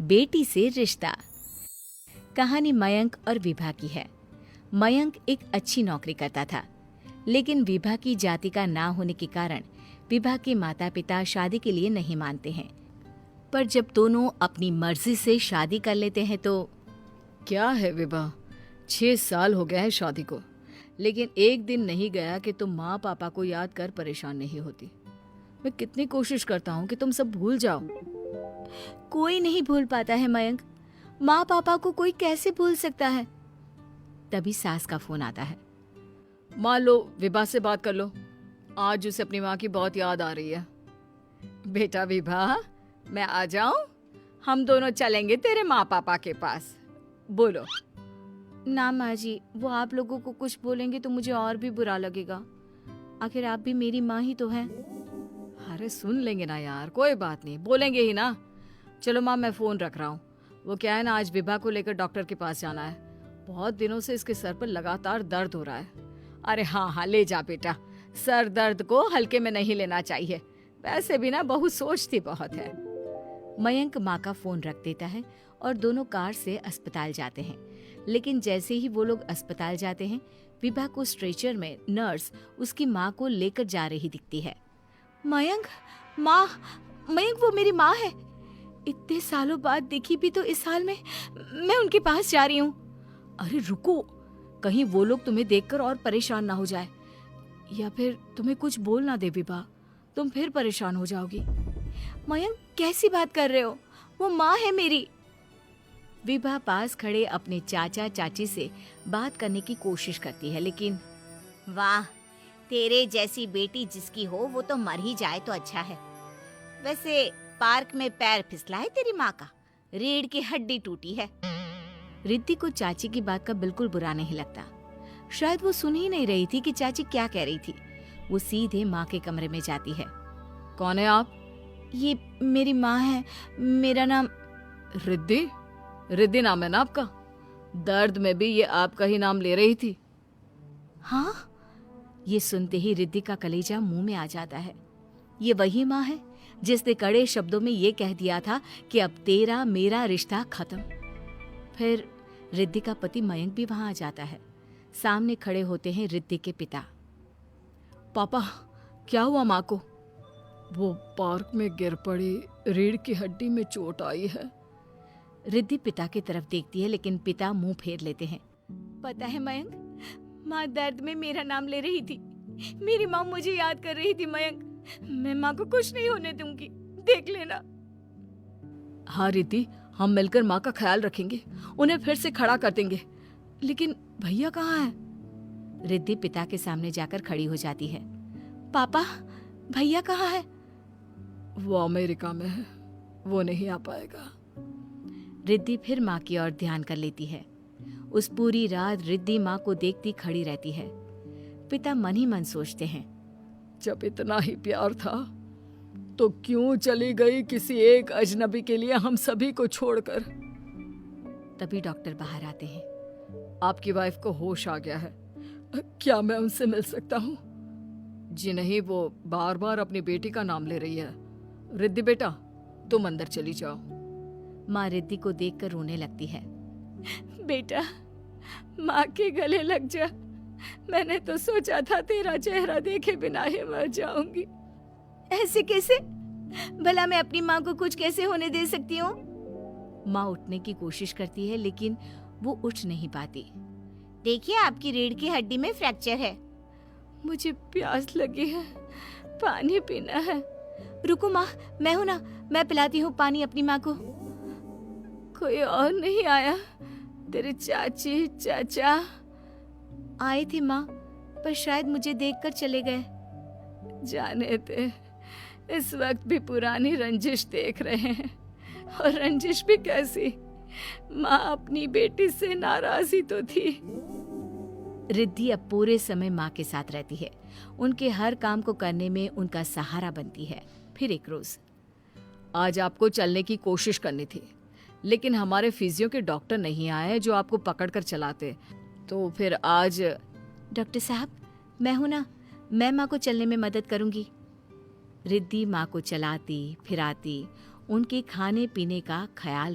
बेटी से रिश्ता। कहानी मयंक और विभा की है। मयंक एक अच्छी नौकरी करता था, लेकिन विभा की जाति का ना होने के कारण विभा के माता पिता शादी के लिए नहीं मानते हैं। पर जब दोनों अपनी मर्जी से शादी कर लेते हैं तो क्या है विभा, 6 साल हो गया है शादी को, लेकिन एक दिन नहीं गया कि तुम माँ पापा को याद कर परेशान नहीं होती। मैं कितनी कोशिश करता हूँ कि तुम सब भूल जाओ। कोई नहीं भूल पाता है मयंक। माँ पापा को कोई कैसे भूल सकता है। तभी सास का फोन आता है। माँ लो, विभा से बात कर लो, आज उसे अपनी माँ की बहुत याद आ रही है। बेटा विभा, मैं आ जाऊं? हम दोनों चलेंगे तेरे माँ पापा के पास। बोलो। ना माँ जी, वो आप लोगों को कुछ बोलेंगे तो मुझे और भी बुरा लगेगा। आखिर आप भी मेरी माँ ही तो हैं। अरे सुन लेंगे ना यार, कोई बात नहीं, बोलेंगे ही ना। चलो माँ, मैं फोन रख रहा हूँ। वो क्या है ना, आज विभा को लेकर डॉक्टर के पास जाना है। बहुत दिनों से इसके सर पर लगातार दर्द हो रहा है। अरे हाँ, ले जा बेटा, सर दर्द को हल्के में नहीं लेना चाहिए। वैसे भी ना बहू सोचती बहुत है। मयंक माँ का फोन रख देता है और दोनों कार से अस्पताल जाते हैं। लेकिन जैसे ही वो लोग अस्पताल जाते हैं, विभा को स्ट्रेचर में नर्स उसकी माँ को लेकर जा रही दिखती है। मयंक, माँ, मयंक वो मेरी माँ है। इतने सालों बाद देखी भी तो इस हाल में मैं उनके पास जा रही हूँ। अरे रुको, कहीं वो लोग तुम्हें देखकर और परेशान ना हो जाए, या फिर तुम्हें कुछ बोल ना दे विभा, तुम फिर परेशान हो जाओगी। मयंक, कैसी बात कर रहे हो? वो माँ है मेरी। विभा पास खड़े अपने चाचा चाची से बात करने की कोशिश करती है, लेकिन वाह, तेरे जैसी बेटी जिसकी हो वो तो मर ही जाए तो अच्छा है। वैसे पार्क में पैर फिसला है तेरी माँ का, रीढ़ की हड्डी टूटी है। रिद्धि को चाची की बात का बिल्कुल बुरा नहीं लगता। शायद वो सुन ही नहीं रही थी कि चाची क्या कह रही थी। वो सीधे माँ के कमरे में जाती है। कौन है आप? ये मेरी माँ है, मेरा नाम रिद्धि। रिद्धि नाम है ना आपका? दर्द में भी ये आपका ही नाम ले रही थी। हाँ, ये सुनते ही रिद्धि का कलेजा मुंह में आ जाता है। ये वही माँ है जिसने कड़े शब्दों में ये कह दिया था कि अब तेरा मेरा रिश्ता खत्म। फिर रिद्धि का पति मयंक भी वहां आ जाता है। सामने खड़े होते हैं रिद्धि के पिता। पापा, क्या हुआ माँ को? वो पार्क में गिर पड़ी, रीढ़ की हड्डी में चोट आई है। रिद्धि पिता की तरफ देखती है, लेकिन पिता मुंह फेर लेते हैं। पता है मयंक, माँ दर्द में मेरा नाम ले रही थी। मेरी माँ मुझे याद कर रही थी मयंक। मैं माँ को कुछ नहीं होने दूंगी, देख लेना। हाँ रिद्धि, हम मिलकर माँ का ख्याल रखेंगे, उन्हें फिर से खड़ा कर देंगे। लेकिन भैया कहाँ है? रिद्धि पिता के सामने जाकर खड़ी हो जाती है। पापा, भैया कहाँ है? वो अमेरिका में है, वो नहीं आ पाएगा। रिद्धि फिर माँ की ओर ध्यान कर लेती है। उस पूरी रात रिद्धि माँ को देखती खड़ी रहती है। पिता मन ही मन सोचते हैं, जब इतना ही प्यार था तो क्यों चली गई किसी एक अजनबी के लिए हम सभी को छोड़कर। तभी डॉक्टर बाहर आते हैं। आपकी वाइफ को होश आ गया है, क्या मैं उनसे मिल सकता हूँ? जी नहीं, वो बार बार अपनी बेटी का नाम ले रही है। रिद्धि बेटा, तुम अंदर चली जाओ। माँ रिद्धि को देखकर रोने लगती है। बेटा, माँ के गले लग जा। मैंने तो सोचा था तेरा चेहरा देखे बिना ही मर जाऊंगी। ऐसे कैसे? भला मैं अपनी माँ को कुछ कैसे होने दे सकती हूँ? माँ उठने की कोशिश करती है, लेकिन वो उठ नहीं पाती। देखिए, आपकी रीढ़ की हड्डी में फ्रैक्चर है। मुझे प्यास लगी है, पानी पीना है। रुको माँ, मैं हूं ना, मैं पिलाती हूँ पानी अपनी माँ को। कोई और नहीं आया? तेरे चाची चाचा आए थे माँ, पर शायद मुझे देखकर चले गए। जाने दे, इस वक्त भी पुरानी रंजिश देख रहे हैं। और रंजिश भी कैसी? माँ अपनी बेटी से नाराज ही तो थी। रिद्धि अब पूरे समय माँ के साथ रहती है। उनके हर काम को करने में उनका सहारा बनती है। फिर एक रोज, आज आपको चलने की कोशिश करनी थी, लेकिन हमारे फिजियो के डॉक्टर नहीं आए जो आपको पकड़कर चलाते, तो फिर आज। डॉक्टर साहब, मैं हूं ना, मैं माँ को चलने में मदद करूंगी। रिद्धि माँ को चलाती फिराती, उनके खाने पीने का ख्याल